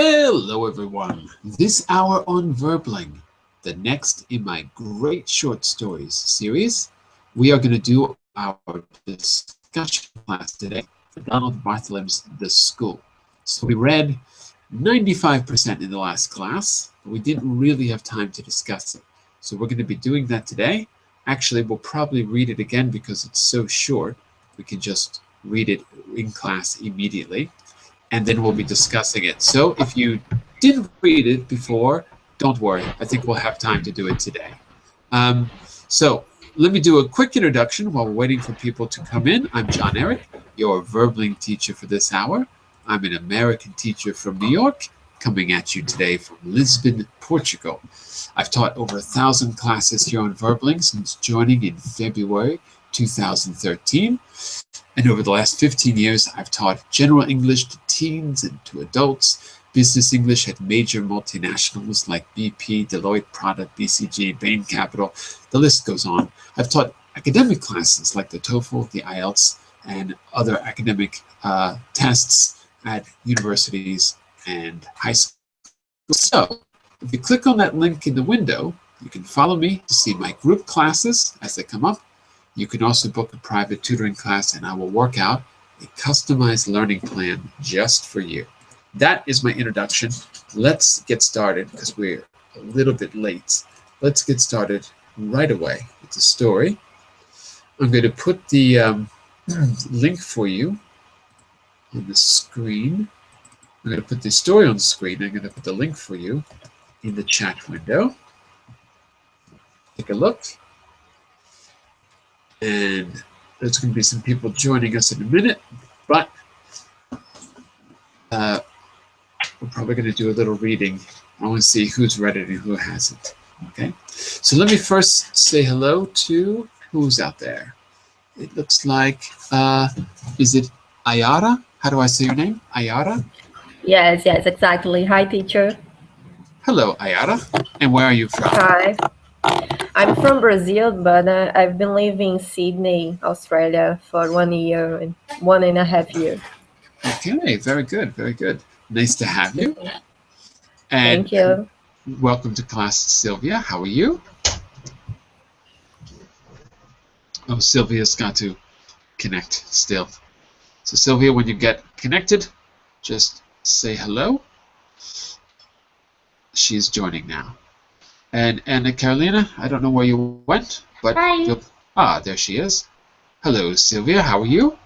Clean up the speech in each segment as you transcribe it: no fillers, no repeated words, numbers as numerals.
Hello everyone! This hour on Verbling, the next in my great short stories series, we are going to do our discussion class today for Donald Barthelme's The School. So we read 95% in the last class, but we didn't really have time to discuss it. So we're going to be doing that today. Actually, we'll probably read it again because it's so short. We can just read it in class immediately, and then we'll be discussing it. So if you didn't read it before, don't worry. I think we'll have time to do it today. So let me do a quick introduction while we're waiting for people to come in. I'm John Eric, your Verbling teacher for this hour. I'm an American teacher from New York, coming at you today from Lisbon, Portugal. I've taught over 1,000 classes here on Verbling since joining in February 2013. And over the last 15 years, I've taught general English to teens and to adults, business English at major multinationals like BP, Deloitte, Prada, BCG, Bain Capital. The list goes on. I've taught academic classes like the TOEFL, the IELTS, and other academic tests at universities and high schools. So if you click on that link in the window, you can follow me to see my group classes as they come up. You can also book a private tutoring class, and I will work out a customized learning plan just for you. That is my introduction. Let's get started because we're a little bit late. Let's get started right away with the story. I'm going to put the link for you on the screen. I'm going to put the story on the screen. I'm going to put the link for you in the chat window. Take a look. And there's going to be some people joining us in a minute, but we're probably going to do a little reading. I want to see who's read it and who hasn't. Okay, so let me first say hello to who's out there. It looks like, is it Ayara? How do I say your name? Ayara? Yes, exactly. Hi, teacher. Hello, Ayara. And where are you from? Hi. I'm from Brazil, but I've been living in Sydney, Australia for 1 year and 1.5 years. Okay, very good, very good. Nice to have you. And thank you. Welcome to class, Sylvia. How are you? Oh, Sylvia's got to connect still. So Sylvia, when you get connected, just say hello. She's joining now. And Anna Carolina, I don't know where you went, but hi. There she is. Hello, Sylvia. How are you?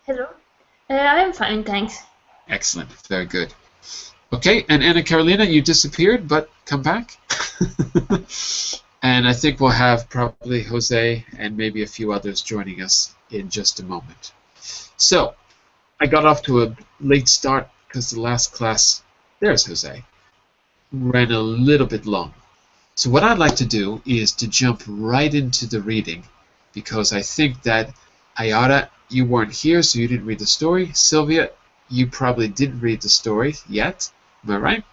Hello. I'm fine, thanks. Excellent. Very good. Okay, and Anna Carolina, you disappeared, but come back. And I think we'll have probably Jose and maybe a few others joining us in just a moment. So, I got off to a late start because the last class, there's Jose, ran a little bit long. So what I'd like to do is to jump right into the reading, because I think that Ayara, you weren't here, so you didn't read the story. Sylvia, you probably didn't read the story yet. Am I right?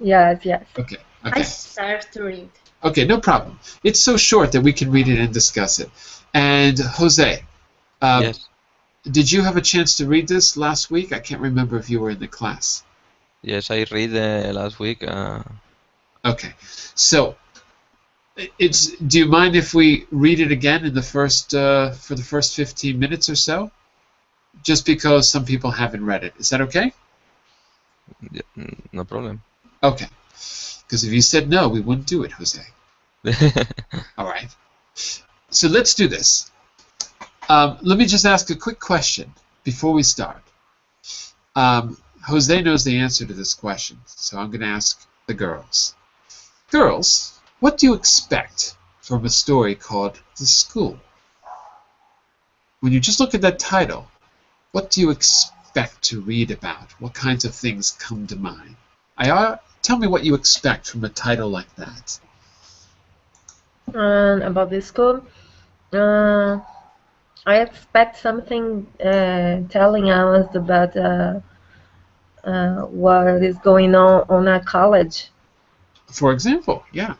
Yes. Okay. I start to read. Okay, no problem. It's so short that we can read it and discuss it. And Jose, yes. Did you have a chance to read this last week? I can't remember if you were in the class. Yes, I read last week. Okay, so do you mind if we read it again in the first for the first 15 minutes or so? Just because some people haven't read it. Is that okay? Yeah, no problem. Okay, because if you said no, we wouldn't do it, Jose. All right. So let's do this. Let me just ask a quick question before we start. Jose knows the answer to this question, so I'm going to ask the girls. Girls, what do you expect from a story called The School? When you just look at that title, what do you expect to read about? What kinds of things come to mind? Tell me what you expect from a title like that. About the school, I expect something telling us about what is going on at college. For example, yeah.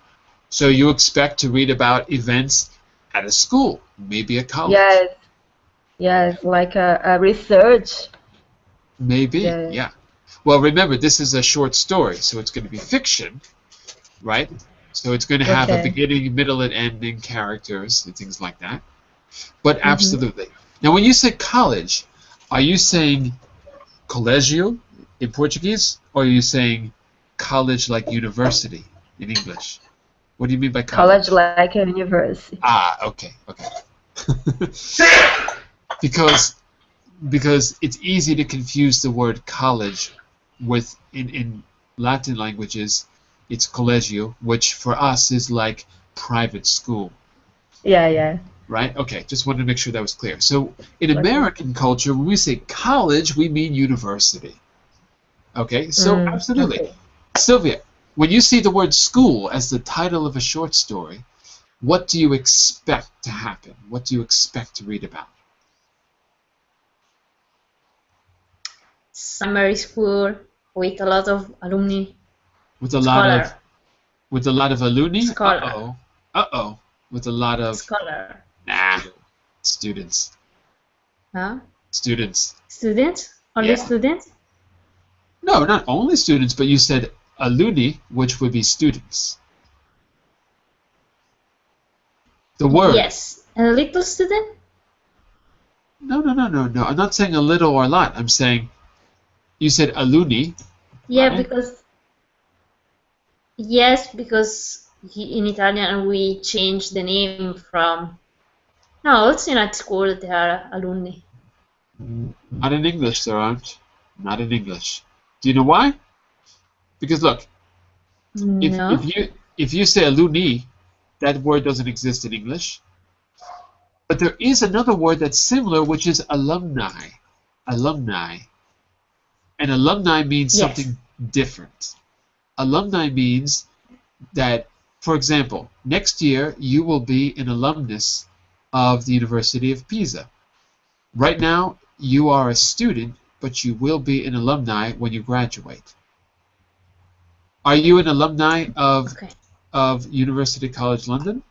So you expect to read about events at a school, maybe a college. Yes, like a research. Maybe, yeah. Well, remember, this is a short story, so it's going to be fiction, right? So it's going to have a beginning, middle, and ending characters and things like that. But absolutely. Now, when you say college, are you saying colégio in Portuguese, or are you saying college like university in English? What do you mean by college? College like a university. Ah, okay. Because it's easy to confuse the word college with in Latin languages, it's collegio, which for us is like private school. Yeah. Right? Okay, just wanted to make sure that was clear. So in American culture, when we say college, we mean university. Okay, so absolutely. Okay. Sylvia, when you see the word school as the title of a short story, what do you expect to happen? What do you expect to read about? Summer school with a lot of alumni. With a lot of alumni? Scholar. Uh-oh. With a lot of... Scholar. Nah. Students. Huh? Students. Students? Only students? No, not only students, but you said alumni, which would be students. The word. Yes. A little student? No. I'm not saying a little or a lot. I'm saying you said alumni. Yeah, right? because in Italian we changed the name from... No, also in at school there are alumni. Not in English, there aren't. Not in English. Do you know why? Because look, if you say alumni, that word doesn't exist in English. But there is another word that's similar, which is alumni. Alumni. And alumni means something different. Alumni means that, for example, next year you will be an alumnus of the University of Pisa. Right now, you are a student, but you will be an alumni when you graduate. Are you an alumni of University College London?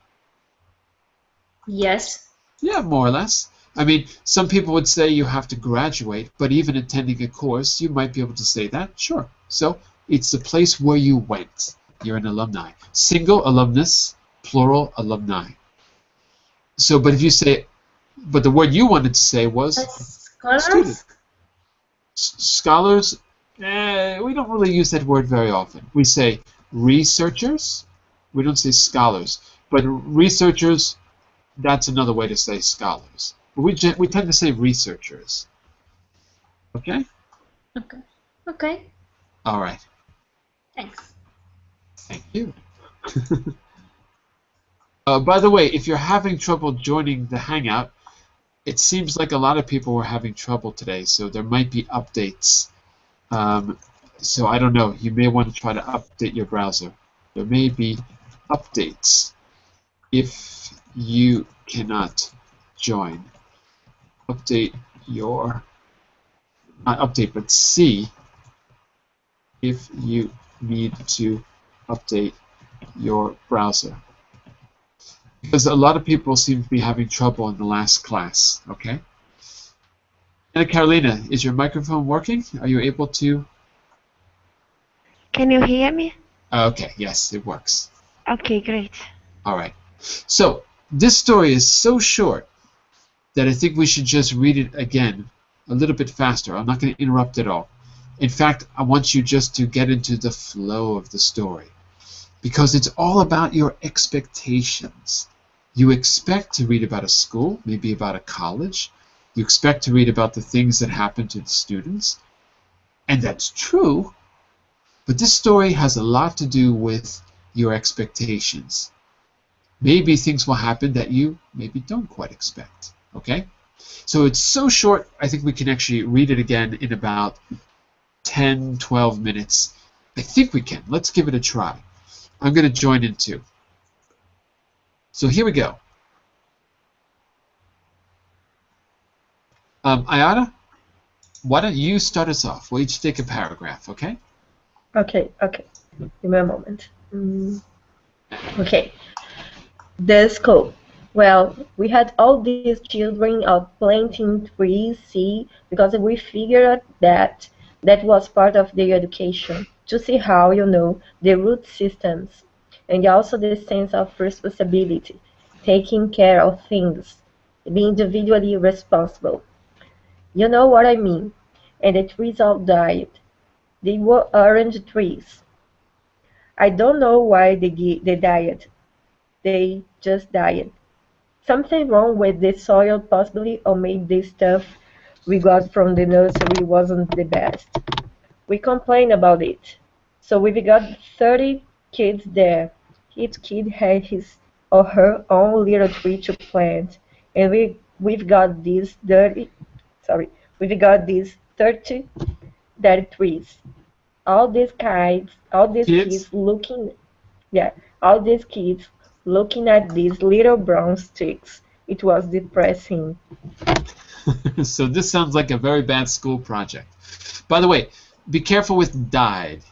Yes. Yeah, more or less. I mean, some people would say you have to graduate, but even attending a course, you might be able to say that. Sure. So it's the place where you went. You're an alumni. Single alumnus, plural alumni. So, but if you say, but the word you wanted to say was scholars. Student. Scholars. We don't really use that word very often. We say researchers. We don't say scholars, but researchers. That's another way to say scholars. But we tend to say researchers. Okay. Okay. All right. Thanks. Thank you. By the way, if you're having trouble joining the Hangout, it seems like a lot of people were having trouble today, so there might be updates. So I don't know. You may want to try to update your browser. There may be updates if you cannot join. Update your... Not update, but see if you need to update your browser. Because a lot of people seem to be having trouble in the last class, okay? And Carolina, is your microphone working? Are you able to? Can you hear me? Okay, yes, it works. Okay, great. All right. So, this story is so short that I think we should just read it again a little bit faster. I'm not going to interrupt at all. In fact, I want you just to get into the flow of the story because it's all about your expectations. You expect to read about a school, maybe about a college. You expect to read about the things that happen to the students. And that's true, but this story has a lot to do with your expectations. Maybe things will happen that you maybe don't quite expect, okay? So it's so short, I think we can actually read it again in about 10, 12 minutes. I think we can. Let's give it a try. I'm going to join in too. So here we go. Ayana, why don't you start us off? We'll each take a paragraph, okay? Okay. Give me a moment. Okay. The school. Well, we had all these children out planting trees, see, because we figured that That was part of their education, to see how, the root systems, and also the sense of responsibility, taking care of things, being individually responsible. You know what I mean? And the trees all died. They were orange trees. I don't know why they died. They just died. Something wrong with the soil possibly, or maybe the stuff we got from the nursery wasn't the best. We complained about it. So we've got 30 kids there. Each kid had his or her own little tree to plant. And we've got these 30 dead trees. All these Kids? kids looking, yeah, all these kids looking at these little brown sticks. It was depressing. So this sounds like a very bad school project. By the way, be careful with died,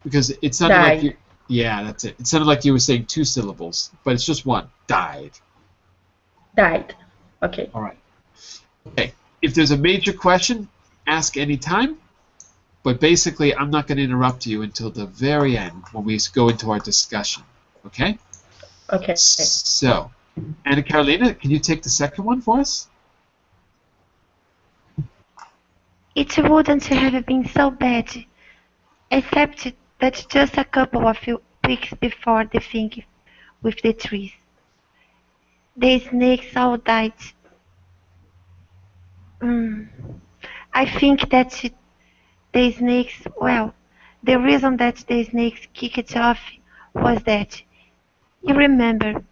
because it sounded like Died, you. Yeah, that's it. It sounded like you were saying two syllables, but it's just one. Died. died. Okay, All right. Okay. If there's a major question, ask any time. But basically, I'm not going to interrupt you until the very end when we go into our discussion. Okay? okay. So, Anna Carolina, can you take the second one for us? It wouldn't have been so bad, except that just a couple of weeks before the thing with the trees, the snakes all died. Mm. I think that the snakes, well, the reason that the snakes kicked off was that, you remember,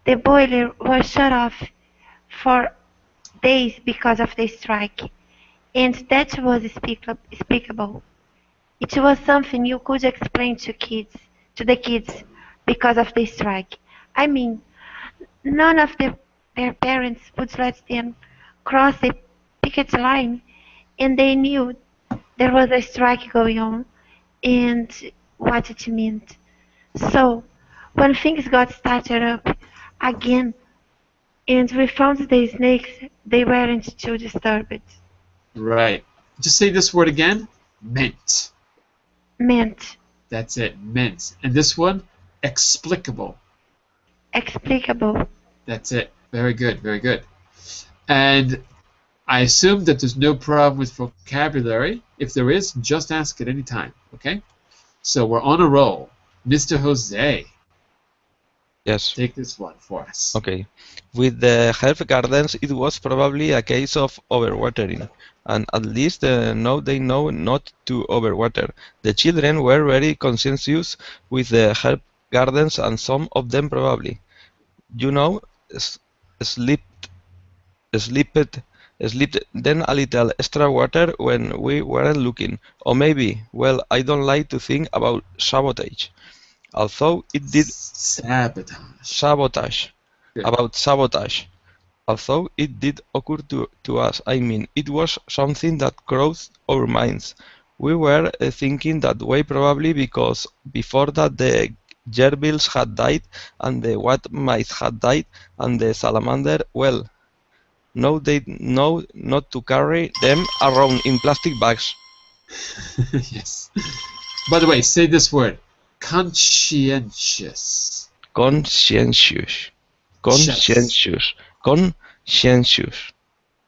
the boiler was shut off for days because of the strike, and that was unspeakable. It was something you could explain to the kids, because of the strike. I mean, none of their parents would let them cross the picket line, and they knew there was a strike going on and what it meant. So, when things got started up again and we found the snakes, they weren't too disturbed. Right. Just say this word again. Meant. Meant That's it. Meant. And this one, explicable. explicable. That's it. Very good. Very good. And I assume that there's no problem with vocabulary. If there is, just ask at any time. Okay? So we're on a roll. Mr. Jose, Yes. take this one for us. Okay. With the herb gardens, it was probably a case of overwatering, and at least now they know not to overwater. The children were very conscientious with the herb gardens, and some of them probably, you know, s- slipped, slipped, slipped then a little extra water when we weren't looking, or maybe, well, I don't like to think about sabotage, although it did Sabotage. sabotage. Good. About sabotage. Although it did occur to us, I mean, it was something that crossed our minds. We were thinking that way probably because before that the gerbills had died and the white mice had died and the salamander, well, now they know not to carry them around in plastic bags. Yes. By the way, say this word. Conscientious. Conscientious. Conscientious. Conscientious.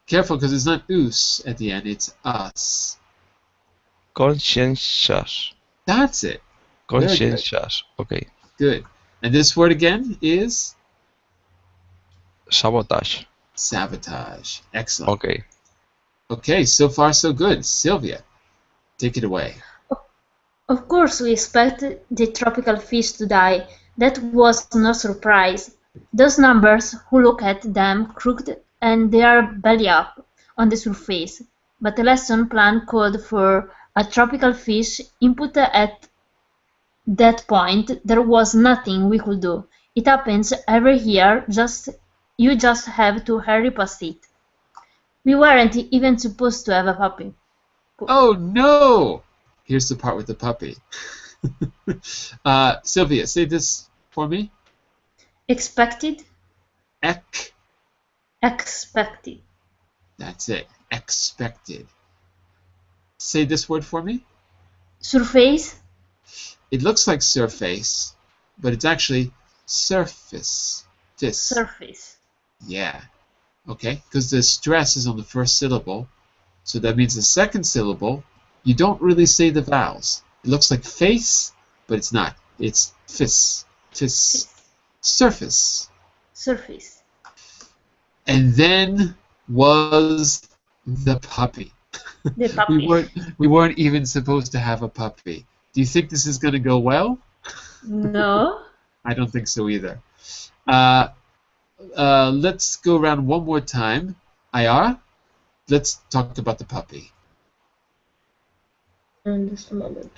Careful, because it's not us at the end, it's us. Conscientious. That's it. Very good. Conscientious. Okay. Good. And this word again is Sabotage. sabotage. Excellent. Okay. Okay, so far so good. Sylvia, take it away. Of course, we expect the tropical fish to die. That was no surprise. Those numbers, who look at them crooked and they are belly up on the surface. But the lesson plan called for a tropical fish input at that point. There was nothing we could do. It happens every year, you just have to hurry past it. We weren't even supposed to have a puppy. Oh no! Here's the part with the puppy. Sylvia, say this for me. Expected? Ek. Expected. That's it. Expected. Say this word for me. Surface. It looks like surface, but it's actually surface. Surface. Yeah. Okay, because the stress is on the first syllable, so that means the second syllable, you don't really say the vowels. It looks like face, but it's not. It's fis. Surface. Surface. And then was the puppy. The puppy. we weren't even supposed to have a puppy. Do you think this is going to go well? No. I don't think so either. Let's go around one more time. Ayara, let's talk about the puppy. Just a moment.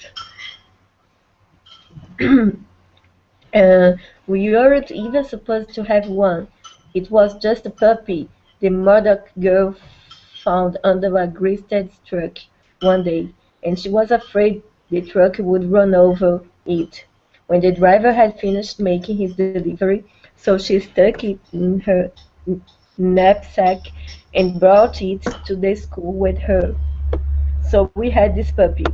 We weren't even supposed to have one. It was just a puppy the Murdoch girl found under a greased truck one day, and she was afraid the truck would run over it when the driver had finished making his delivery, so she stuck it in her knapsack and brought it to the school with her. So we had this puppy.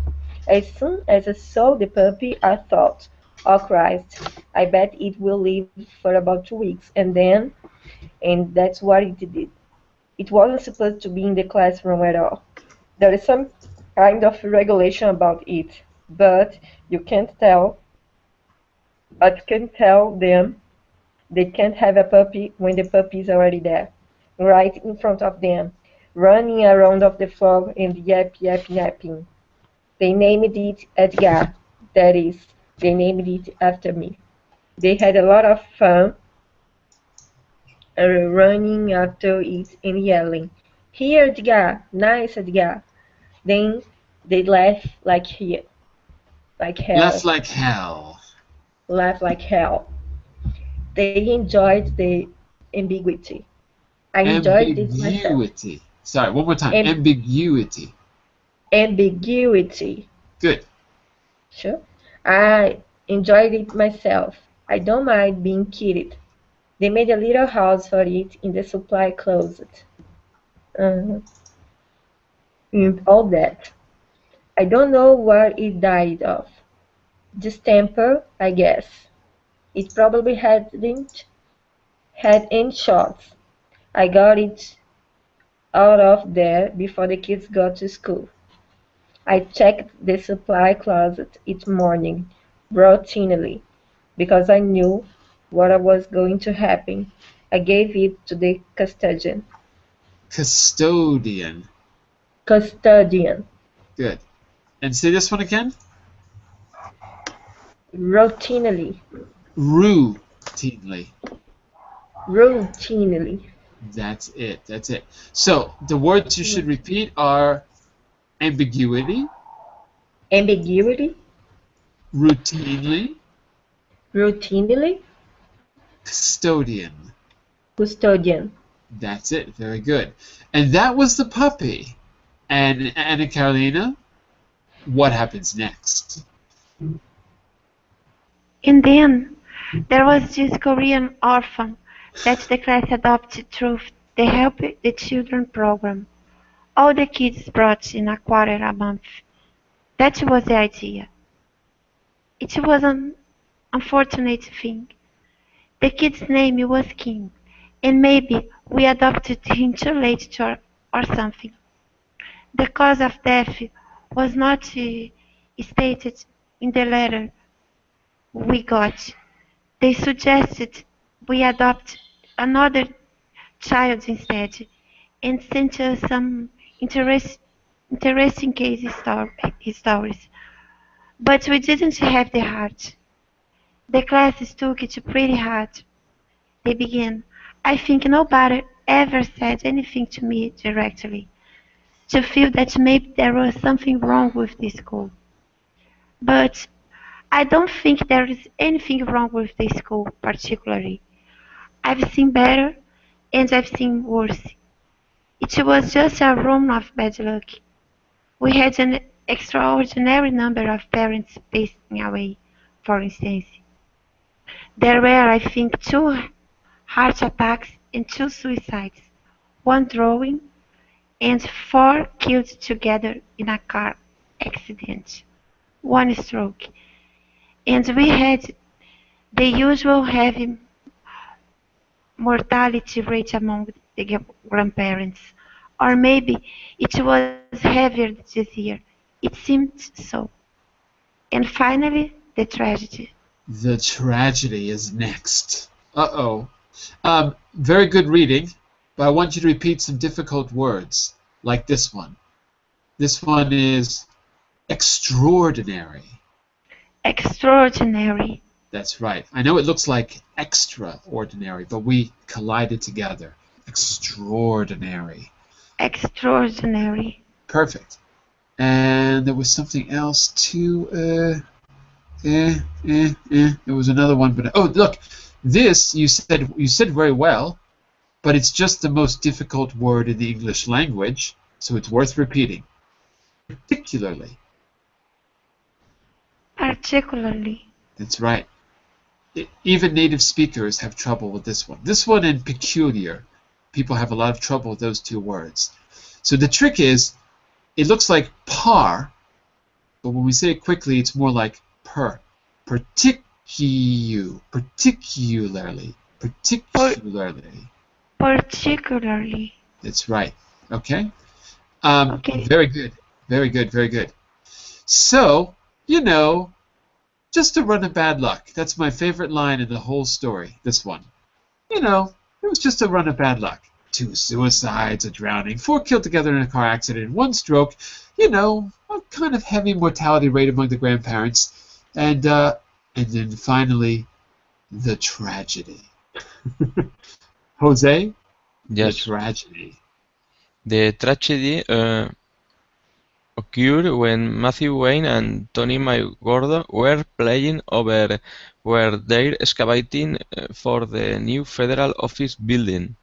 As soon as I saw the puppy, I thought, oh Christ, I bet it will live for about 2 weeks, and that's what it did. It wasn't supposed to be in the classroom at all. There is some kind of regulation about it, but you can't tell. I can tell them they can't have a puppy when the puppy is already there, right in front of them, running around off the floor and yap yap yapping. They named it Edgar. That is, they named it after me. They had a lot of fun running after it and yelling, "Here, Edgar! Nice, Edgar!" Then they like Laugh hell, like hell. laugh like hell. They enjoyed the ambiguity. I enjoyed it myself. Ambiguity. Sorry, one more time. Am- Ambiguity. ambiguity. Good. Sure. I enjoyed it myself. I don't mind being kidded. They made a little house for it in the supply closet. Uh, and all that. I don't know what it died of. Distemper, I guess. It probably hadn't had any shots. I got it out of there before the kids got to school. I checked the supply closet each morning, routinely, because I knew what was going to happen. I gave it to the custodian. Custodian. Custodian. Good. And say this one again. Routinely. Routinely. Routinely. That's it. That's it. So the words you should repeat are ambiguity, Ambiguity. routinely, Routinely. custodian. Custodian. That's it. Very good. And that was the puppy. And Anna Carolina, what happens next? And then there was this Korean orphan that the class adopted through the Help the Children program. All the kids brought in a quarter a month. That was the idea. It was an unfortunate thing. The kid's name was Kim, and maybe we adopted him too late or something. The cause of death was not stated in the letter we got. They suggested we adopt another child instead, and sent us some interesting stories. But we didn't have the heart. The classes took it pretty hard. They began. I think nobody ever said anything to me directly, to feel that maybe there was something wrong with the school. But I don't think there is anything wrong with the school particularly. I've seen better and I've seen worse. It was just a run of bad luck. We had an extraordinary number of parents passing away, for instance. There were, I think, 2 heart attacks and 2 suicides, one drowning and 4 killed together in a car accident. 1 stroke. And we had the usual heavy mortality rate among the grandparents. Or maybe it was heavier this year. It seemed so. And finally, the tragedy. The tragedy is next. Uh-oh. Very good reading, but I want you to repeat some difficult words, like this one. This one is extraordinary. Extraordinary. That's right. I know it looks like extraordinary, but we collided together. Extraordinary. Extraordinary. Perfect. And there was something else too. There was another one, but oh, look, this you said very well, but it's just the most difficult word in the English language, so it's worth repeating. Particularly. Particularly. That's right. Even native speakers have trouble with this one. This one and peculiar, people have a lot of trouble with those two words. So the trick is, it looks like par, but when we say it quickly, it's more like per. Particularly. Particularly. That's right. Okay? Okay. Very good. Very good, very good. So, just a run of bad luck. That's my favorite line in the whole story, this one. It was just a run of bad luck. 2 suicides, a drowning, 4 killed together in a car accident, 1 stroke, a kind of heavy mortality rate among the grandparents, and then finally, the tragedy. Jose? Yes. The tragedy. The tragedy occurred when Matthew Wayne and Tony Maigordo were playing over where they're excavating for the new federal office building.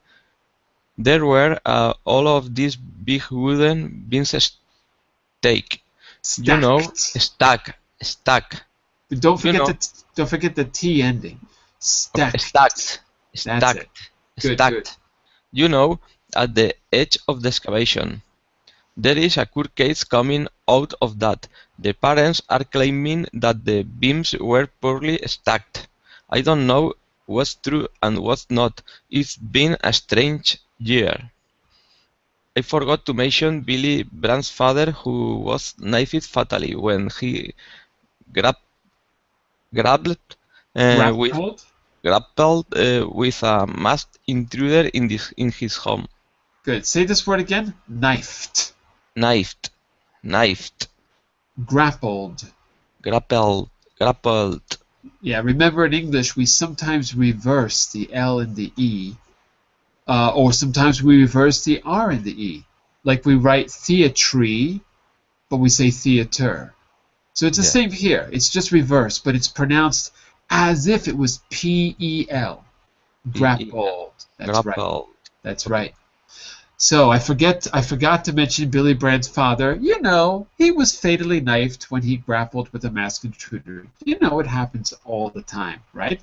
There were all of these big wooden beams stacked. Stacked. Don't forget the T ending. Stacked. That's it. Good. At the edge of the excavation. There is a court case coming out of that. The parents are claiming that the beams were poorly stacked. I don't know what's true and what's not. It's been a strange year. I forgot to mention Billy Brandt's father, who was knifed fatally when he grappled with a masked intruder in his home. Good. Say this word again. Knifed. Grappled. Yeah, remember in English we sometimes reverse the L and the E, or sometimes we reverse the R and the E. Like we write theatre, but we say theater. So it's the same here. It's just reversed, but it's pronounced as if it was P-E-L. Grappled. That's right. That's right. So I forgot to mention Billy Brandt's father. He was fatally knifed when he grappled with a masked intruder. It happens all the time, right?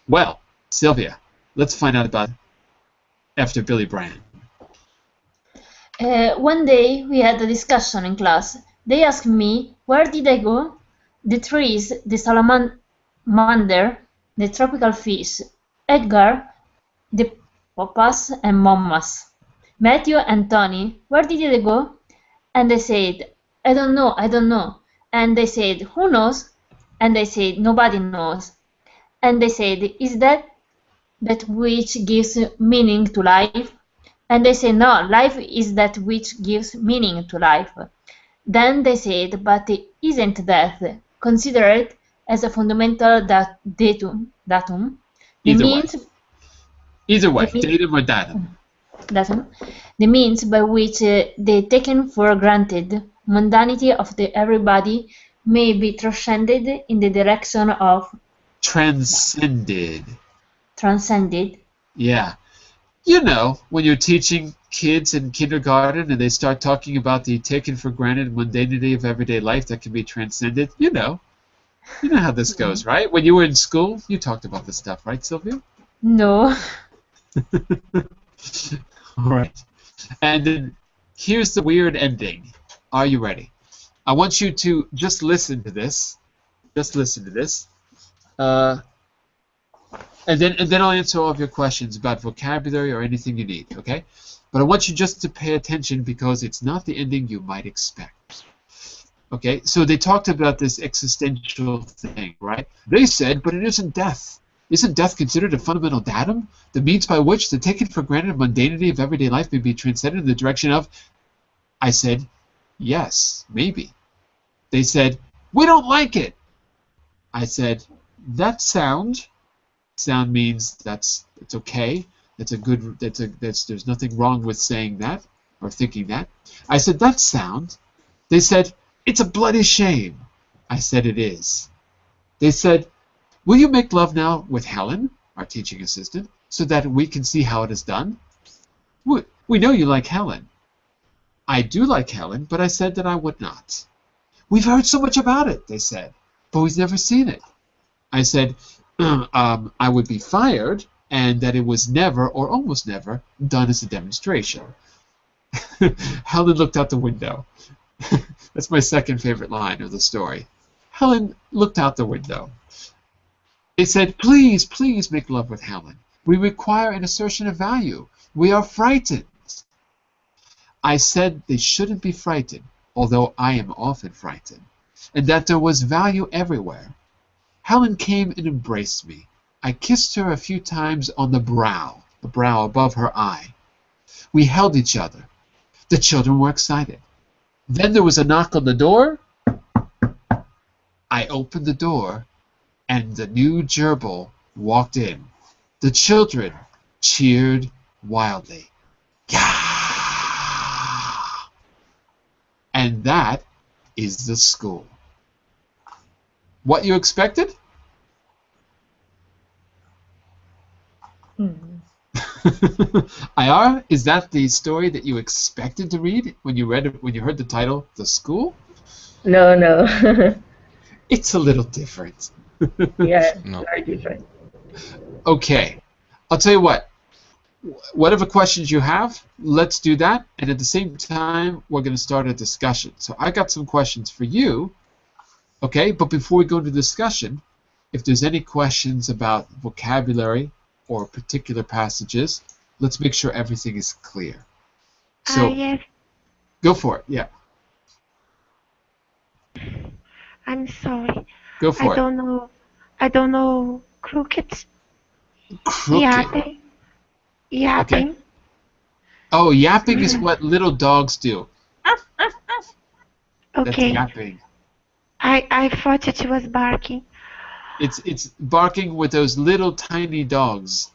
Well, Sylvia, let's find out about after Billy Brandt. One day we had a discussion in class. They asked me, where did I go? The trees, the salamander, the tropical fish, Edgar, the papas and mamas. Matthew and Tony, where did they go? And they said, I don't know. And they said, who knows? And they said, nobody knows. And they said, is that which gives meaning to life? And they said, no, life is that which gives meaning to life. Then they said, but isn't death considered as a fundamental datum? Either way, datum or datum. The means by which they taken for granted mundanity of the everybody may be transcended in the direction of transcended. Yeah. When you're teaching kids in kindergarten and they start talking about the taken for granted mundanity of everyday life that can be transcended, you know how this goes, right? When you were in school, you talked about this stuff, right, Sylvia? No. All right. And then Here's the weird ending. Are you ready? I want you to just listen to this. Just listen to this. And then I'll answer all of your questions about vocabulary or anything you need, okay? But I want you just to pay attention because it's not the ending you might expect. Okay, so they talked about this existential thing, right? They said, but it isn't death. Isn't death considered a fundamental datum? The means by which the taken for granted mundanity of everyday life may be transcended in the direction of... I said, yes, maybe. They said, we don't like it. I said, that sound means it's okay. There's nothing wrong with saying that or thinking that. I said, that sound. They said, it's a bloody shame. I said, it is. They said, will you make love now with Helen, our teaching assistant, so that we can see how it is done? We know you like Helen. I do like Helen, but I said that I would not. We've heard so much about it, they said, but we've never seen it. I said, I would be fired, and that it was never, or almost never, done as a demonstration. Helen looked out the window. That's my second favorite line of the story. Helen looked out the window. They said, please, please make love with Helen. We require an assertion of value. We are frightened. I said they shouldn't be frightened, although I am often frightened, and that there was value everywhere. Helen came and embraced me. I kissed her a few times on the brow above her eye. We held each other. The children were excited. Then there was a knock on the door. I opened the door, and the new gerbil walked in. The children cheered wildly. Yeah! And that is the school. What you expected? IR, is that the story that you expected to read when you heard the title, The School? No. It's a little different. Yeah, No. very different. Okay, I'll tell you what. Whatever questions you have, let's do that. And at the same time, we're going to start a discussion. So I got some questions for you. Okay, but before we go into discussion, if there's any questions about vocabulary or particular passages, let's make sure everything is clear. So Yes, go for it. Yeah, I'm sorry. go for it. I don't know crooked. Crooked. Yapping. Yapping. Oh, yapping is what little dogs do. That's Okay. yapping. I thought it was barking. It's barking with those little tiny dogs,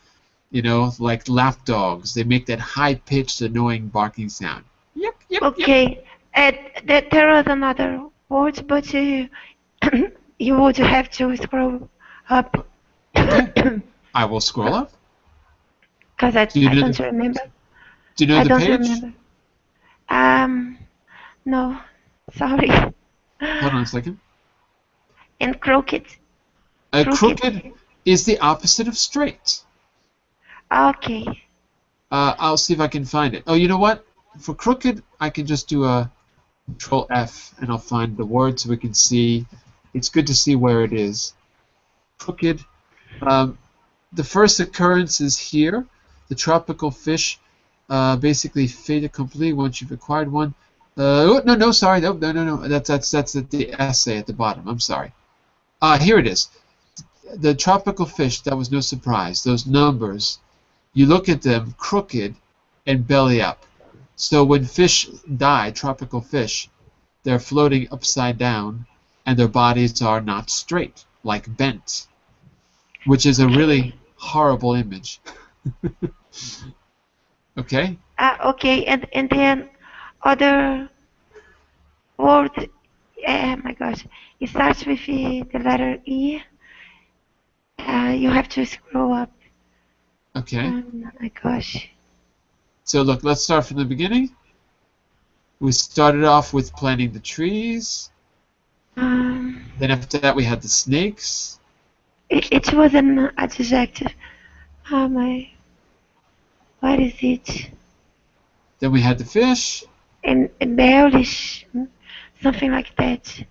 like lap dogs. They make that high-pitched, annoying barking sound. Yep, yep, yep. Okay. There was another word, but you would have to scroll up. Okay. I will scroll up. Because I Do you know don't the- remember. Do you know I the don't page? remember. No. Sorry. Hold on a second. And crooked. Crooked is the opposite of straight. Okay. I'll see if I can find it. Oh, you know what? For crooked, I can just do a Control F, and I'll find the word so we can see. It's good to see where it is. Crooked. The first occurrence is here. The tropical fish basically faded completely once you've acquired one. No, sorry. No. That's the essay at the bottom. I'm sorry. Here it is. The tropical fish, that was no surprise. Those numbers, you look at them crooked and belly up. So when fish die, tropical fish, they're floating upside down and their bodies are not straight, like bent, which is a really horrible image. Okay? Okay, and then other word, oh my gosh, it starts with the letter E. You have to scroll up. Okay. Oh my gosh. So look, let's start from the beginning. We started off with planting the trees. Um, Then after that we had the snakes. it was an adjective. What is it? Then we had the fish. and bearish, something like that.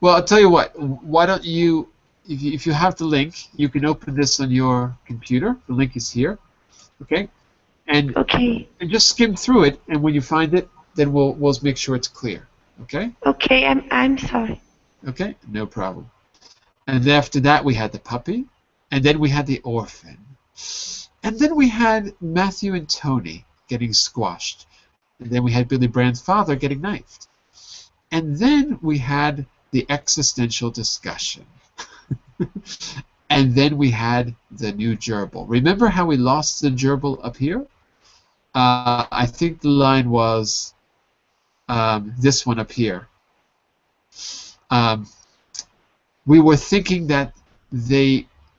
Well, I'll tell you what. Why don't you, if you have the link, you can open this on your computer. The link is here, okay? And Okay. just skim through it, and when you find it, then we'll make sure it's clear, okay? Okay, I'm sorry. Okay, no problem. And after that, we had the puppy, and then we had the orphan, and then we had Matthew and Tony getting squashed, and then we had Billy Brand's father getting knifed, and then we had the existential discussion, and then we had the new gerbil. Remember how we lost the gerbil up here? I think the line was this one up here. We were thinking that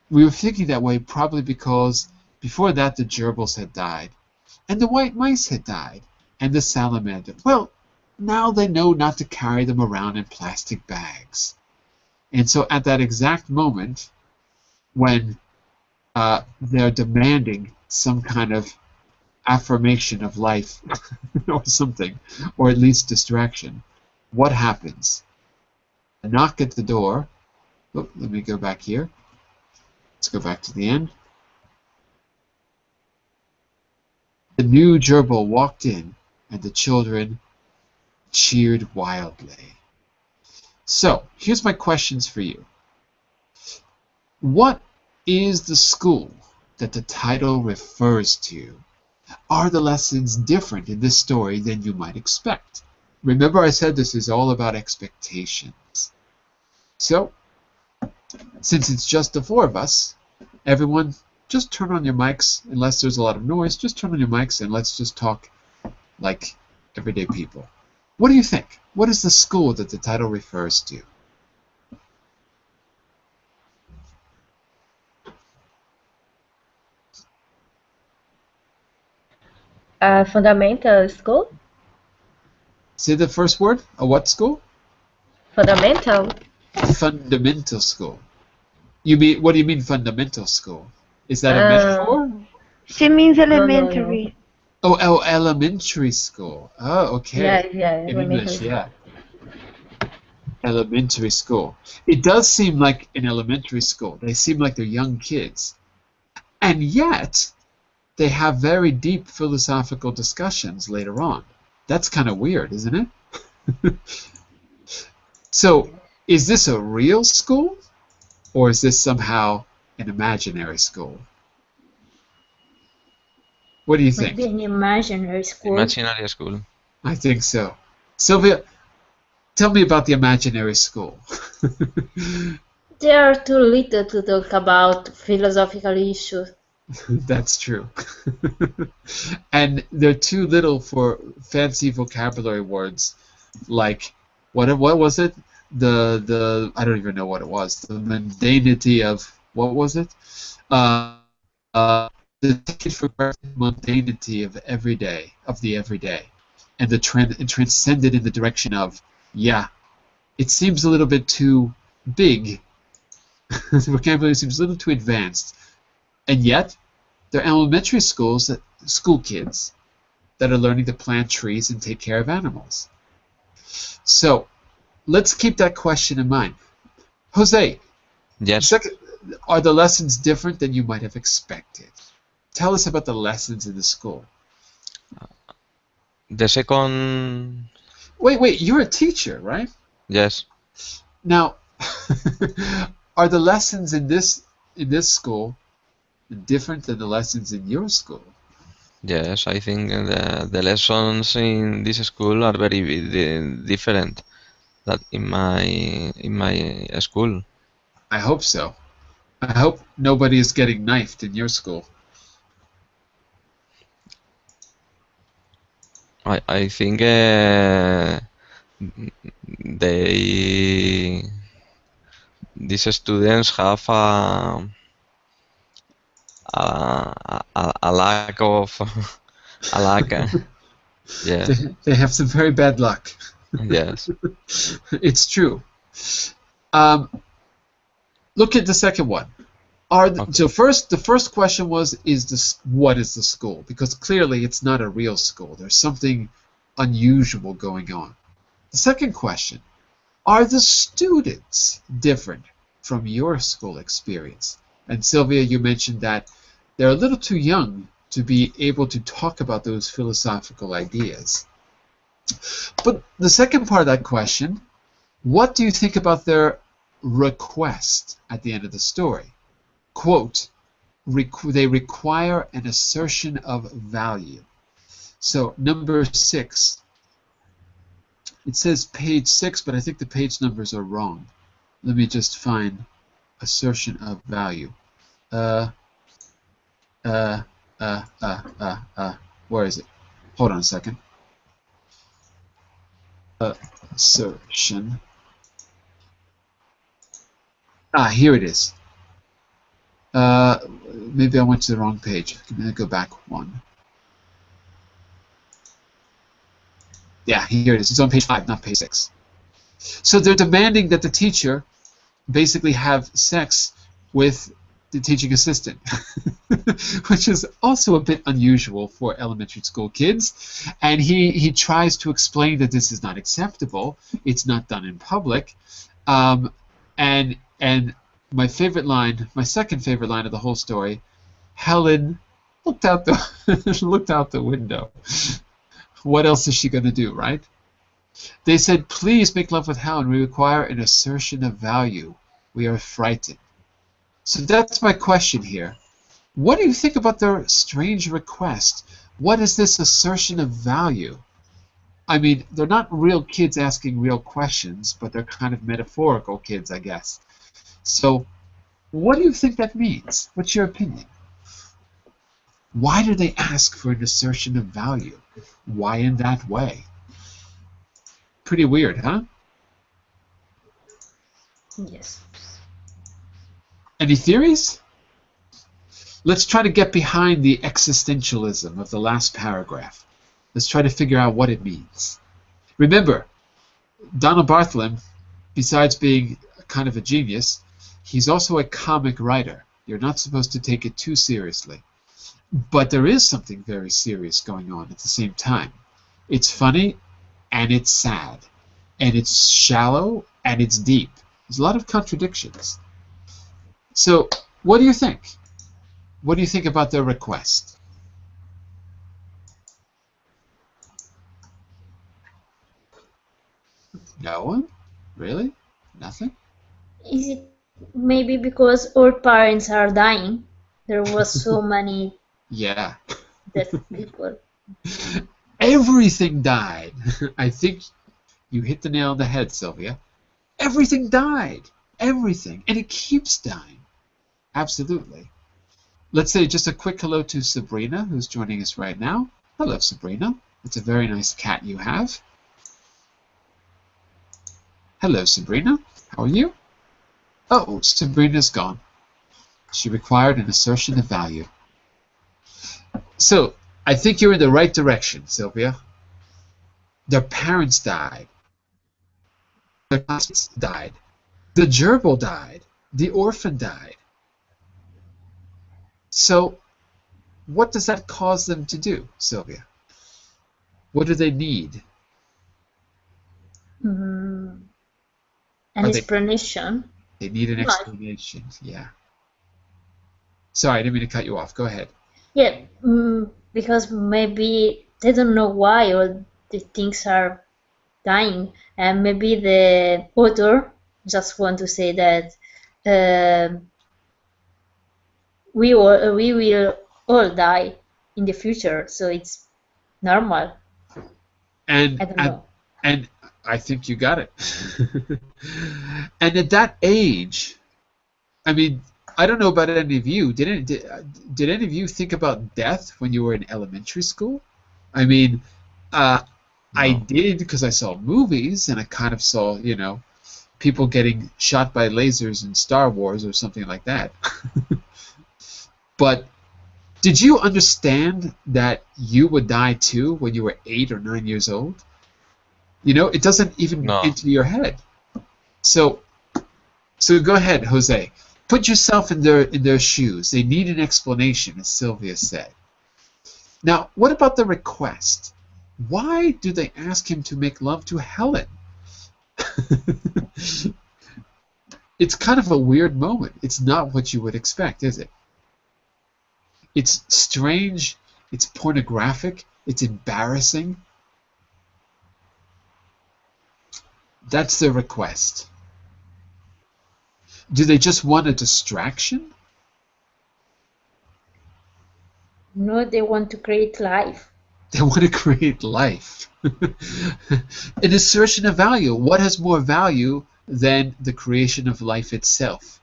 way probably because before that the gerbils had died, and the white mice had died, and the salamander. Well, now they know not to carry them around in plastic bags. And so at that exact moment, when they're demanding some kind of affirmation of life or something, or at least distraction, what happens? A knock at the door. Oh, let me go back here. Let's go back to the end. The new gerbil walked in, and the children cheered wildly. So, here's my questions for you. What is the school that the title refers to? Are the lessons different in this story than you might expect? Remember I said this is all about expectations. So, since it's just the four of us, everyone just turn on your mics, unless there's a lot of noise, just turn on your mics and let's just talk like everyday people. What do you think? What is the school that the title refers to? Fundamental school? Say the first word. A what school? Fundamental? Fundamental school. You mean, what do you mean fundamental school? Is that a metaphor? She means no. elementary. Oh, elementary school. Oh, okay. Yeah, In English, elementary. yeah. Elementary school. It does seem like an elementary school. They seem like they're young kids. And yet, they have very deep philosophical discussions later on. That's kind of weird, isn't it? So, is this a real school? Or is this somehow an imaginary school? What do you think? Maybe an imaginary school. Imaginary school. I think so. Sylvia, tell me about the imaginary school. They are too little to talk about philosophical issues. That's true. And they're too little for fancy vocabulary words like what was it? The I don't even know what it was. The mundanity of what was it? The ticket for mundanity of the everyday, and it transcended in the direction of it seems a little bit too big. The vocabulary seems a little too advanced. And yet, they're elementary school kids that are learning to plant trees and take care of animals. So, let's keep that question in mind. Jose, Yes. are the lessons different than you might have expected? Tell us about the lessons in the school. The second. Wait, you're a teacher, right? Yes. Now, are the lessons in this school different than the lessons in your school? Yes, I think the lessons in this school are very different than in my school. I hope so. I hope nobody is getting knifed in your school. I think these students have a lack of a lack. Yeah. They have some very bad luck. Yes. It's true. Look at the second one. So first, the first question was, what is the school? Because clearly it's not a real school. There's something unusual going on. The second question, are the students different from your school experience? And Sylvia, you mentioned that they're a little too young to be able to talk about those philosophical ideas. But the second part of that question, what do you think about their request at the end of the story? Quote, they require an assertion of value. So number 6, it says page 6, but I think the page numbers are wrong. Let me just find assertion of value. Where is it? Hold on a second. Assertion. Here it is. Maybe I went to the wrong page. I'm going to go back one. Yeah, here it is. It's on page 5, not page 6. So they're demanding that the teacher basically have sex with the teaching assistant, which is also a bit unusual for elementary school kids. And he tries to explain that this is not acceptable. It's not done in public. And my favorite line, my second favorite line of the whole story, Helen looked out the window. What else is she going to do, right? They said, please make love with Helen. We require an assertion of value. We are frightened. So that's my question here. What do you think about their strange request? What is this assertion of value? I mean, they're not real kids asking real questions, but they're kind of metaphorical kids, I guess. So what do you think that means? What's your opinion? Why do they ask for an assertion of value? Why in that way? Pretty weird, huh? Yes. Any theories? Let's try to get behind the existentialism of the last paragraph. Let's try to figure out what it means. Remember, Donald Barthelme, besides being kind of a genius, he's also a comic writer. You're not supposed to take it too seriously. But there is something very serious going on at the same time. It's funny and it's sad. And it's shallow and it's deep. There's a lot of contradictions. So, what do you think? What do you think about their request? No one? Really? Nothing? Is it maybe because all parents are dying? There was so many Yeah. dead people. Everything died. I think you hit the nail on the head, Sylvia. Everything died. Everything. And it keeps dying. Absolutely. Let's say just a quick hello to Sabrina, who's joining us right now. Hello, Sabrina. It's a very nice cat you have. Hello, Sabrina. How are you? Oh, Sabrina's gone. She required an assertion of value. So, I think you're in the right direction, Sylvia. Their parents died. Their classmates died. The gerbil died. The orphan died. So, what does that cause them to do, Sylvia? What do they need? An Are they- explanation. They need an Right. explanation, yeah. Sorry, I didn't mean to cut you off. Go ahead. Yeah, because maybe they don't know why all the things are dying, and maybe the author just want to say that we will all die in the future, so it's normal. And I don't know. and I think you got it. And at that age, I mean, I don't know about any of you. Did any of you think about death when you were in elementary school? I mean, I did because I saw movies and I kind of saw, you know, people getting shot by lasers in Star Wars or something like that. But did you understand that you would die too when you were 8 or 9 years old? You know, it doesn't even No. enter your head. So go ahead, Jose. Put yourself in their shoes. They need an explanation, as Sylvia said. Now, what about the request? Why do they ask him to make love to Helen? It's kind of a weird moment. It's not what you would expect, is it? It's strange. It's pornographic. It's embarrassing. That's their request. Do they just want a distraction? No, they want to create life. They want to create life. An assertion of value. What has more value than the creation of life itself?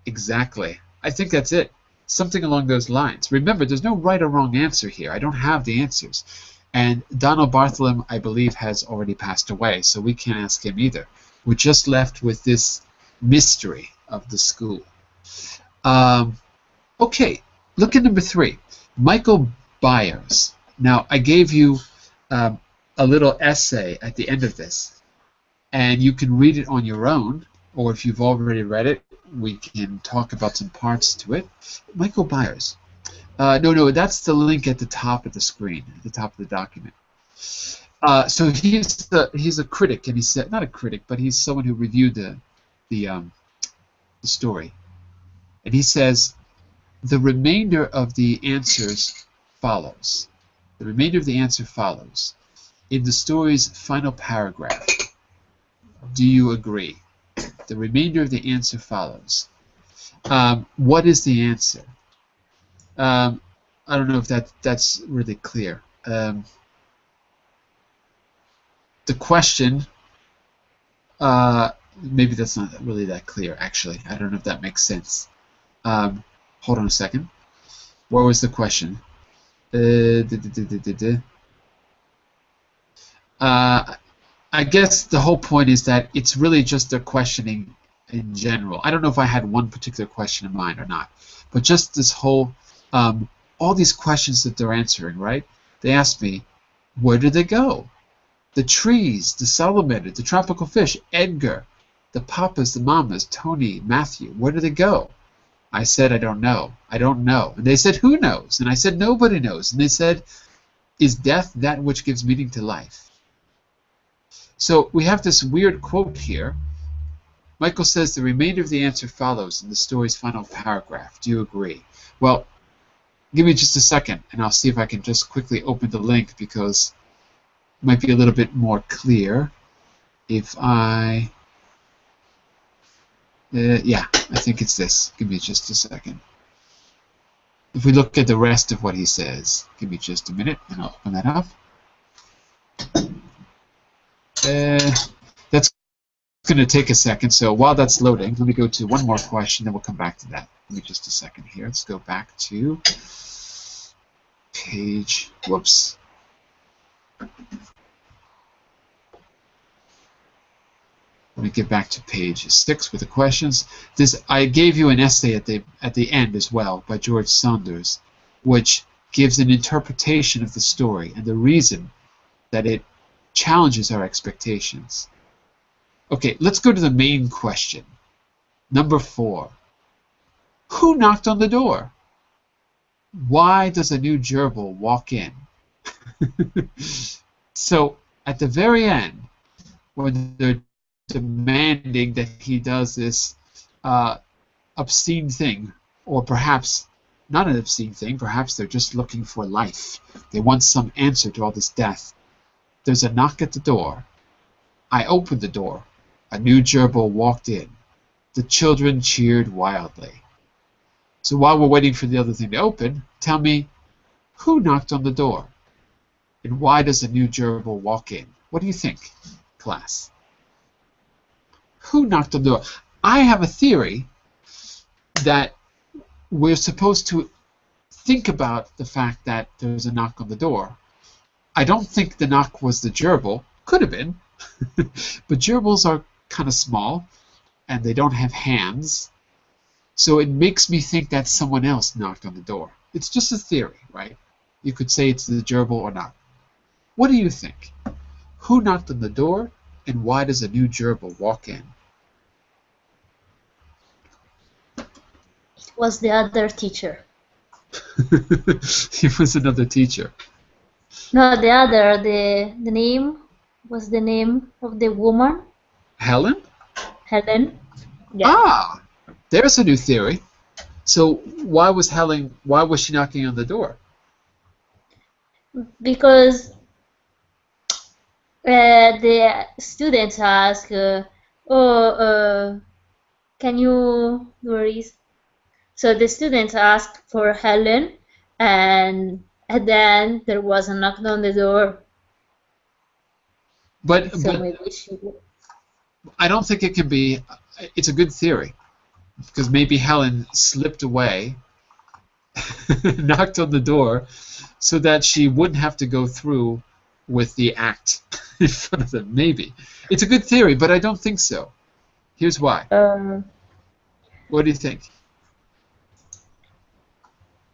Exactly. I think that's it. Something along those lines. Remember, there's no right or wrong answer here. I don't have the answers. And Donald Barthelme, I believe, has already passed away, so we can't ask him either. We're just left with this mystery of the school. Okay, look at number 3. Michael Byers. Now, I gave you a little essay at the end of this, and you can read it on your own, or if you've already read it, we can talk about some parts to it. Michael Byers. No, that's the link at the top of the screen, at the top of the document. So he's a critic, and he said, not a critic, but he's someone who reviewed the story, and he says the remainder of the answers follows. The remainder of the answer follows in the story's final paragraph. Do you agree? The remainder of the answer follows. What is the answer? I don't know if that's really clear. The question, maybe that's not really that clear, actually. I don't know if that makes sense. Hold on a second. What was the question? I guess the whole point is that it's really just their questioning in general. I don't know if I had one particular question in mind or not, but just this whole, all these questions that they're answering, right? They asked me, where did they go? The trees, the salamander, the tropical fish, Edgar, the papas, the mamas, Tony, Matthew, where did they go? I said, I don't know. I don't know. And they said, who knows? And I said, nobody knows. And they said, is death that which gives meaning to life? So we have this weird quote here. Michael says the remainder of the answer follows in the story's final paragraph. Do you agree? Well, give me just a second, and I'll see if I can just quickly open the link, because it might be a little bit more clear if I... yeah, I think it's this. Give me just a second. If we look at the rest of what he says, give me just a minute, and I'll open that up. That's going to take a second, so while that's loading, let me go to one more question, then we'll come back to that. Give me just a second here. Let's go back to page, whoops. Let me get back to page 6 with the questions. I gave you an essay at the end as well by George Saunders, which gives an interpretation of the story and the reason that it challenges our expectations. Okay, let's go to the main question. Number 4. Who knocked on the door? Why does a new gerbil walk in? So, at the very end, when they're demanding that he does this obscene thing, or perhaps not an obscene thing, perhaps they're just looking for life. They want some answer to all this death. There's a knock at the door. I opened the door. A new gerbil walked in. The children cheered wildly. So while we're waiting for the other thing to open, tell me, who knocked on the door? And why does a new gerbil walk in? What do you think, class? Who knocked on the door? I have a theory that we're supposed to think about the fact that there's a knock on the door. I don't think the knock was the gerbil. Could have been. But gerbils are kind of small, and they don't have hands. So it makes me think that someone else knocked on the door. It's just a theory, right? You could say it's the gerbil or not. What do you think? Who knocked on the door, and why does a new gerbil walk in? was the other teacher. He was another teacher. No, the other, the name was the name of the woman, Helen? Helen. Yeah. Ah, there's a new theory. So why was she knocking on the door? Because the students ask, can you, where is? So the students asked for Helen, and then there was a knock on the door. But Maybe she. I don't think it can be. It's a good theory, because maybe Helen slipped away, knocked on the door, so that she wouldn't have to go through with the act in front of them. Maybe it's a good theory, but I don't think so. Here's why. What do you think?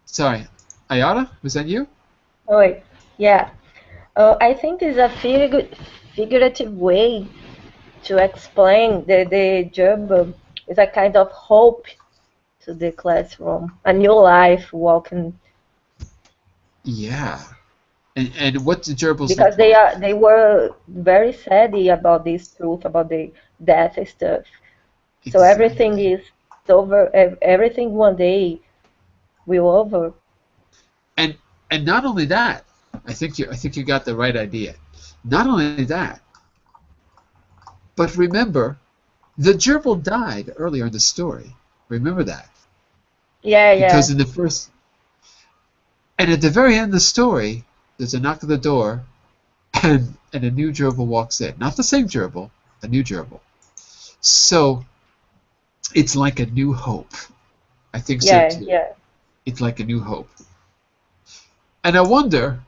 Sorry, Ayara, was that you? Oh, yeah. I think it's a figurative way to explain the gerbil is a kind of hope to the classroom, a new life walking. Yeah. And what the gerbils Because look like? they were very sad about this truth about the death stuff. So everything Exactly. is over. Everything one day will over. And not only that, I think you got the right idea. Not only that, but remember, the gerbil died earlier in the story. Remember that. Yeah, Because yeah. in the first, and at the very end of the story, there's a knock at the door, and a new gerbil walks in. Not the same gerbil, a new gerbil. So it's like a new hope. I think so Yeah, too. yeah. It's like a new hope. And I wonder,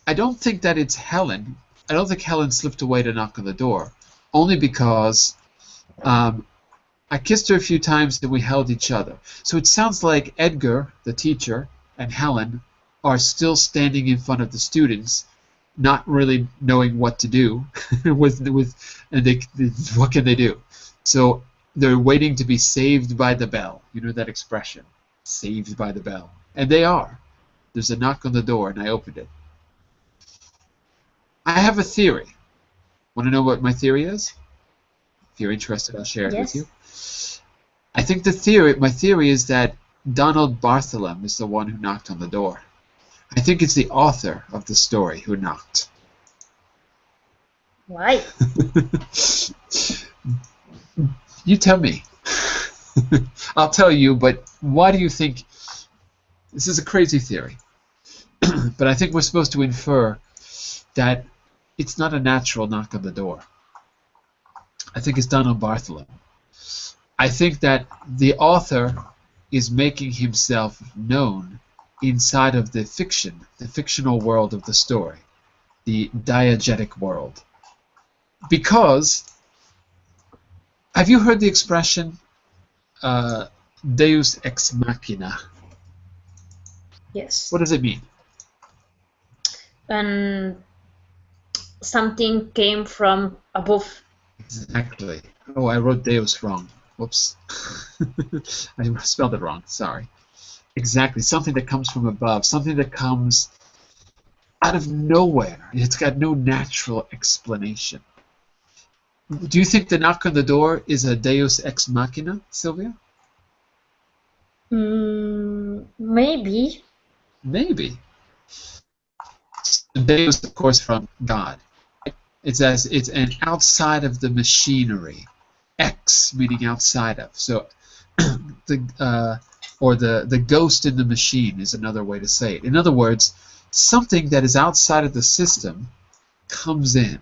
I don't think that it's Helen. I don't think Helen slipped away to knock on the door, only because I kissed her a few times and we held each other. So it sounds like Edgar, the teacher, and Helen are still standing in front of the students, not really knowing what to do and what can they do? So they're waiting to be saved by the bell. You know that expression, saved by the bell. And they are. There's a knock on the door and I opened it. I have a theory. Want to know what my theory is? If you're interested, I'll share it with you. I think my theory is that Donald Barthelme is the one who knocked on the door. I think it's the author of the story who knocked. Why? You tell me. I'll tell you, but why do you think... This is a crazy theory. But I think we're supposed to infer that it's not a natural knock on the door. I think it's Donald Barthelme. I think that the author is making himself known inside of the fictional world of the story, the diegetic world. Because, have you heard the expression Deus Ex Machina? Yes. What does it mean? And something came from above. Exactly. Oh, I wrote Deus wrong. Whoops. I spelled it wrong. Sorry. Exactly. Something that comes from above. Something that comes out of nowhere. It's got no natural explanation. Do you think the knock on the door is a Deus Ex Machina, Sylvia? Maybe. Maybe. Deus, of course, from God. It's an outside of the machinery. Ex meaning outside of. So the ghost in the machine is another way to say it. In other words, something that is outside of the system comes in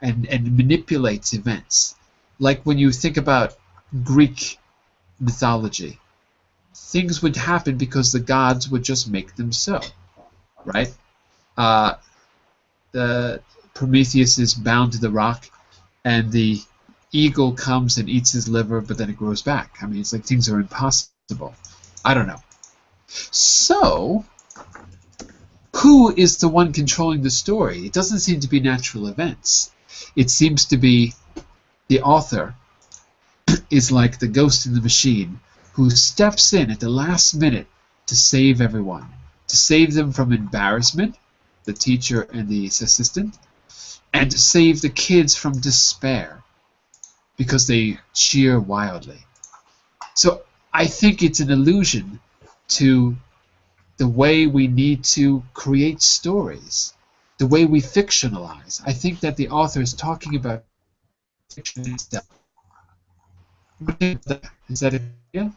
and manipulates events. Like when you think about Greek mythology, things would happen because the gods would just make them so, right? The Prometheus is bound to the rock, and the eagle comes and eats his liver, but then it grows back. I mean, it's like things are impossible. I don't know. So, who is the one controlling the story? It doesn't seem to be natural events. It seems to be the author is like the ghost in the machine, who steps in at the last minute to save everyone, to save them from embarrassment, the teacher and the assistant, and to save the kids from despair because they cheer wildly. So I think it's an allusion to the way we need to create stories, the way we fictionalize. I think that the author is talking about fiction itself. Is that it? Yeah?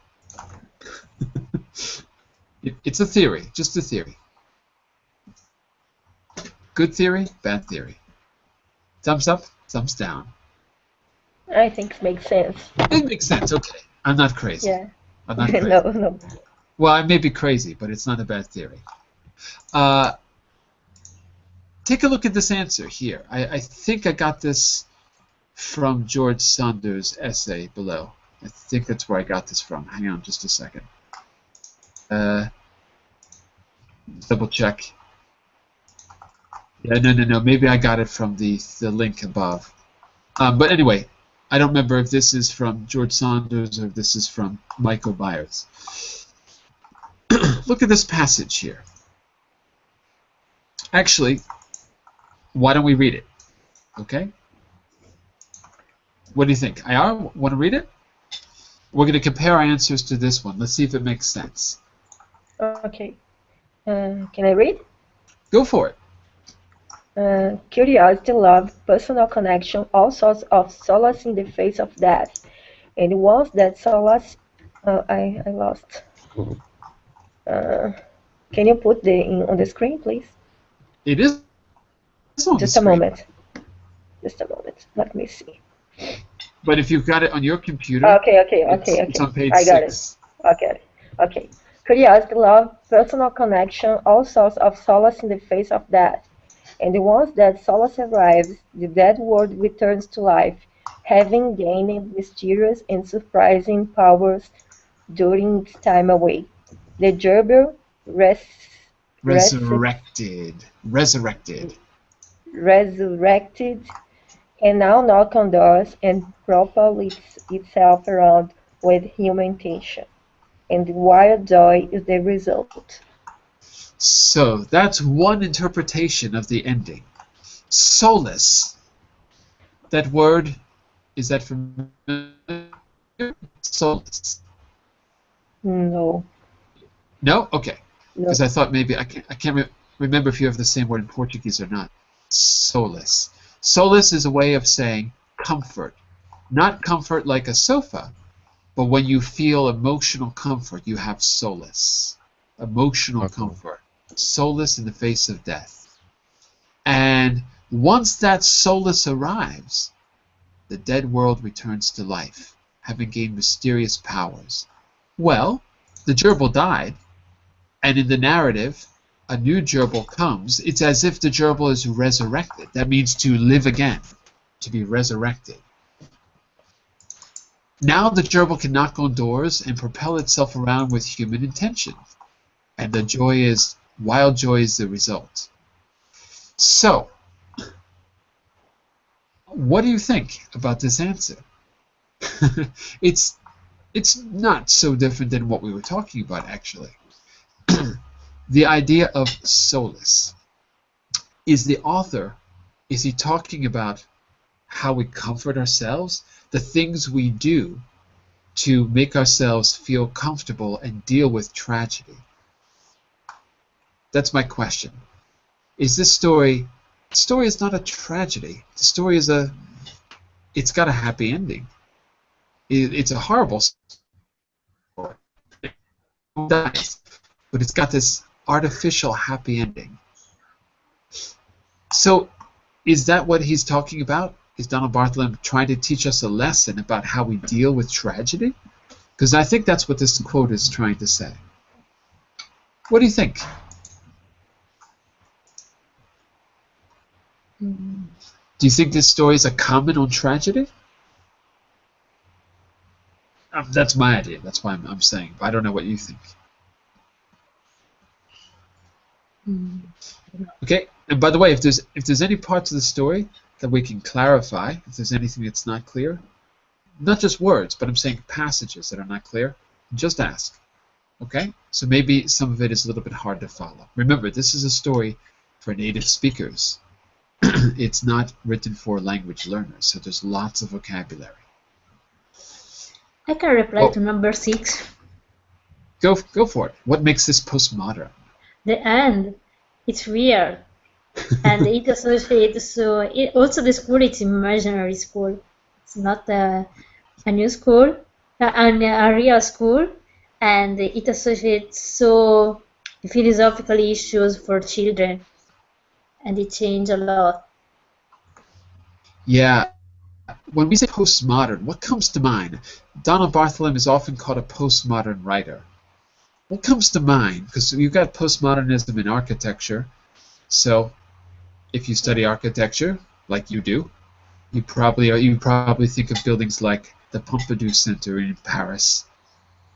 It's a theory, just a theory. Good theory, bad theory. Thumbs up, thumbs down. I think it makes sense. It makes sense, okay. I'm not crazy. Yeah. I'm not crazy. No. Well, I may be crazy, but it's not a bad theory. Take a look at this answer here. I think I got this from George Saunders' essay below. I think that's where I got this from. Hang on just a second. Double check. Yeah, no. Maybe I got it from the link above. But anyway, I don't remember if this is from George Saunders or if this is from Michael Byers. Look at this passage here. Actually, why don't we read it? Okay? What do you think? IR, want to read it? We're going to compare our answers to this one. Let's see if it makes sense. Okay. Can I read? Go for it. Curiosity, love, personal connection, all sorts of solace in the face of death. And once that solace, I lost. Can you put on the screen, please? It is on Just the a screen. moment. Just a moment. Let me see. But if you've got it on your computer, Okay. it's on page I got 6. it. Okay. Curiosity, love, personal connection, all sorts of solace in the face of death. And once that solace arrives, the dead world returns to life, having gained mysterious and surprising powers during its time away. The gerbil Resurrected. can now knock on doors and propel itself around with human intention. And wild joy is the result. So that's one interpretation of the ending. Solace. That word, is that familiar? Solace. No. No? Okay. No. Because I thought maybe, I can't remember if you have the same word in Portuguese or not. Solace. Solace is a way of saying comfort. Not comfort like a sofa, but when you feel emotional comfort, you have solace. Emotional comfort. Solace in the face of death. And once that solace arrives, the dead world returns to life, having gained mysterious powers. Well, the gerbil died, and in the narrative, a new gerbil comes. It's as if the gerbil is resurrected. That means to live again, to be resurrected. Now the gerbil can knock on doors and propel itself around with human intention. And the joy is, wild joy is the result. So, what do you think about this answer? It's not so different than what we were talking about, actually. The idea of solace. Is he talking about how we comfort ourselves? The things we do to make ourselves feel comfortable and deal with tragedy? That's my question. Is this story... The story is not a tragedy. The story is it's got a happy ending. It's a horrible story. But it's got this artificial happy ending. So, is that what he's talking about? Is Donald Barthelme trying to teach us a lesson about how we deal with tragedy? Because I think that's what this quote is trying to say. What do you think? Do you think this story is a comment on tragedy? That's my idea. That's why I'm saying. But I don't know what you think. Okay. And by the way, if there's any parts of the story that we can clarify, if there's anything that's not clear, not just words, but I'm saying passages that are not clear, Just ask. Okay? So maybe some of it is a little bit hard to follow. Remember, this is a story for native speakers. It's not written for language learners, so there's lots of vocabulary. I can reply Well, to number 6. go for it. What makes this postmodern? The end. It's weird. And it associates, so also the school, it's imaginary school. It's not a new school, a real school, and it associates so philosophical issues for children, and it changed a lot. Yeah, when we say postmodern, what comes to mind? Donald Barthelme is often called a postmodern writer. What comes to mind? Because you've got postmodernism in architecture, so if you study architecture, like you do, you probably think of buildings like the Pompidou Center in Paris.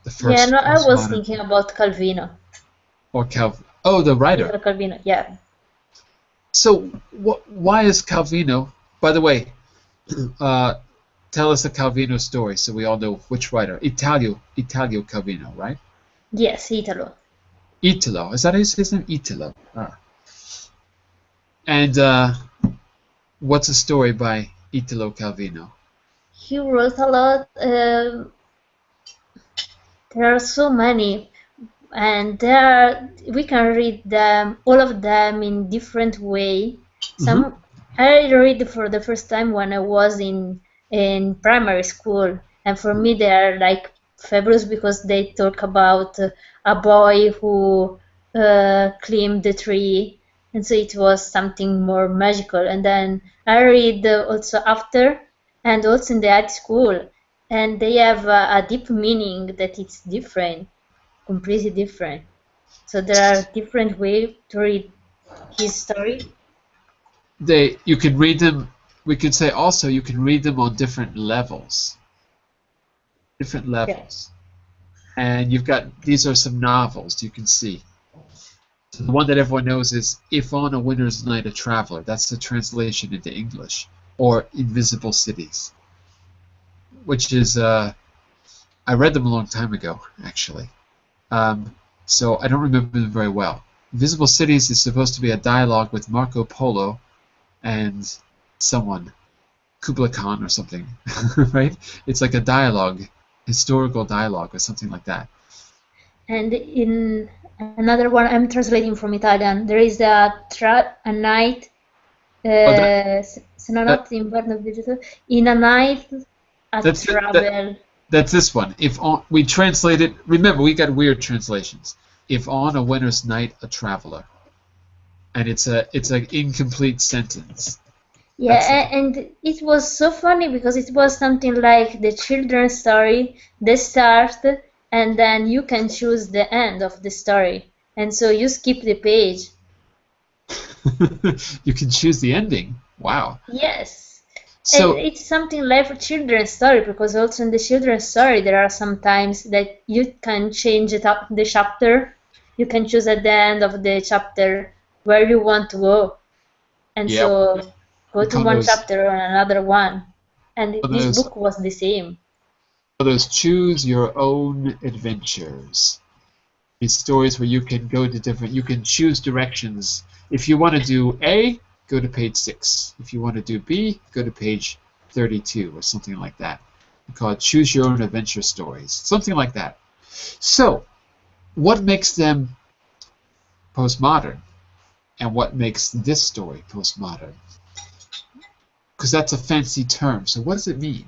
The first Yeah, no, I was postmodern- thinking about Calvino. Or Oh, the writer. Calvino, yeah. So, why is Calvino? By the way, tell us the Calvino story so we all know which writer. Italo Calvino, right? Yes, Italo. Italo. Is that his name? Italo. Ah. And what's a story by Italo Calvino? He wrote a lot. There are so many, and we can read them, all of them, in different way. Some I read for the first time when I was in primary school, and for me they are like fabulous because they talk about a boy who climbed the tree, and so it was something more magical. And then I read also after, and also in the high school, and they have a deep meaning that it's different, completely different. So there are different ways to read his story. You can read them. We could say also you can read them on different levels. Different levels. And you've got, these are some novels you can see. So the one that everyone knows is If on a Winter's Night a Traveler. That's the translation into English. Or Invisible Cities. Which is, I read them a long time ago, actually. So I don't remember them very well. Invisible Cities is supposed to be a dialogue with Marco Polo and someone, Kublai Khan or something, right? It's like a dialogue, historical dialogue or something like that. And in another one, I'm translating from Italian. There is a night, in a night, a travel. That's this one. We translate it. Remember, we got weird translations. If on a winter's night, a traveler, and it's an incomplete sentence. Yeah, and it was so funny because it was something like the children's story, the start, and then you can choose the end of the story, and so you skip the page. You can choose the ending. Wow. Yes. So and it's something like a children's story, because also in the children's story there are some times that you can change the chapter. You can choose at the end of the chapter where you want to go, and so go to one chapter or another one. And this book was the same. So there's choose your own adventures. These stories where you can go to you can choose directions. If you want to do A, go to page 6. If you want to do B, go to page 32 or something like that. We call it choose your own adventure stories. Something like that. So, what makes them postmodern? And what makes this story postmodern? Because that's a fancy term. So what does it mean?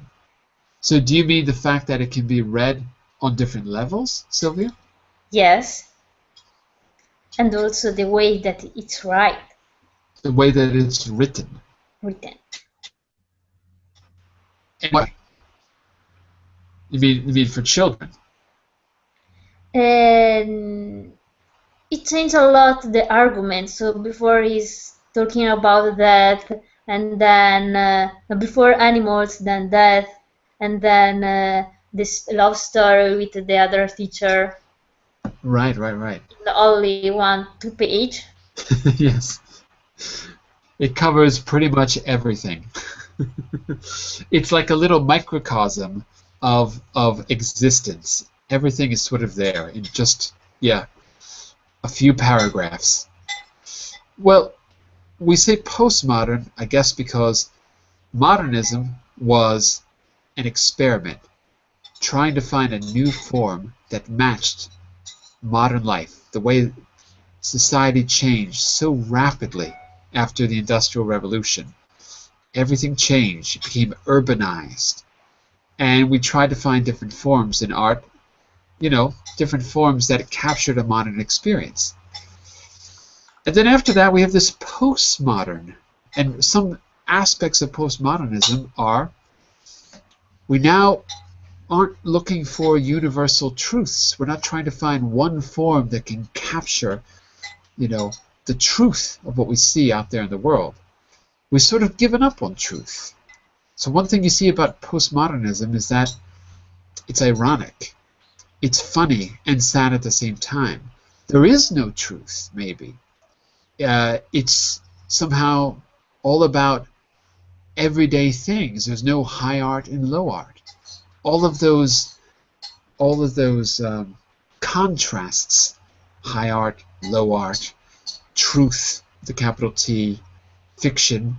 So do you mean the fact that it can be read on different levels, Sylvia? Yes. And also the way that it's right. The way that it's written. Written. And what? You mean for children? And it changed a lot the argument. So before he's talking about that, and then before animals, then death, and then this love story with the other teacher. Right. Only 2 page. Yes. It covers pretty much everything. It's like a little microcosm of existence. Everything is sort of there in just, yeah, a few paragraphs. Well, we say postmodern, I guess, because modernism was an experiment trying to find a new form that matched modern life, the way society changed so rapidly after the Industrial Revolution. Everything changed, it became urbanized, and we tried to find different forms in art, you know, different forms that captured a modern experience. And then after that we have this postmodern, and some aspects of postmodernism are we now aren't looking for universal truths. We're not trying to find one form that can capture, you know, the truth of what we see out there in the world. We've sort of given up on truth. So one thing you see about postmodernism is that it's ironic. It's funny and sad at the same time. There is no truth, maybe. It's somehow all about everyday things. There's no high art and low art. All of those contrasts, high art, low art, truth, the capital T, fiction,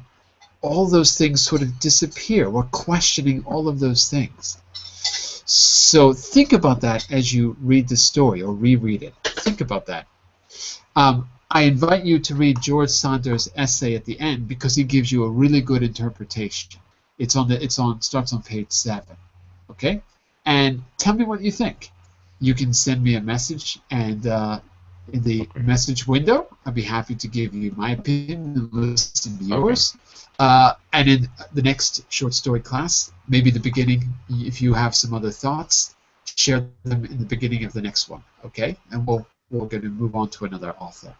all those things sort of disappear. We're questioning all of those things. So think about that as you read the story or reread it. Think about that. I invite you to read George Saunders' essay at the end because he gives you a really good interpretation. Starts on page 7. Okay? And tell me what you think. You can send me a message, and in the message window, I'd be happy to give you my opinion and listen to yours. And in the next short story class, maybe the beginning, if you have some other thoughts, share them in the beginning of the next one. Okay? And we're going to move on to another author.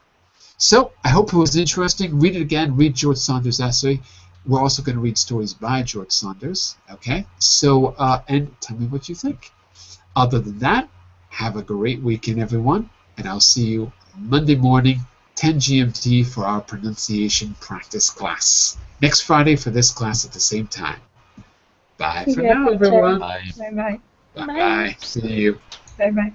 So I hope it was interesting. Read it again. Read George Saunders' essay. We're also going to read stories by George Saunders. Okay? So, and tell me what you think. Other than that, have a great weekend, everyone. And I'll see you Monday morning, 10 GMT, for our pronunciation practice class. Next Friday for this class at the same time. Bye for now, everyone. Bye. Bye-bye. Bye-bye. See you. Bye-bye.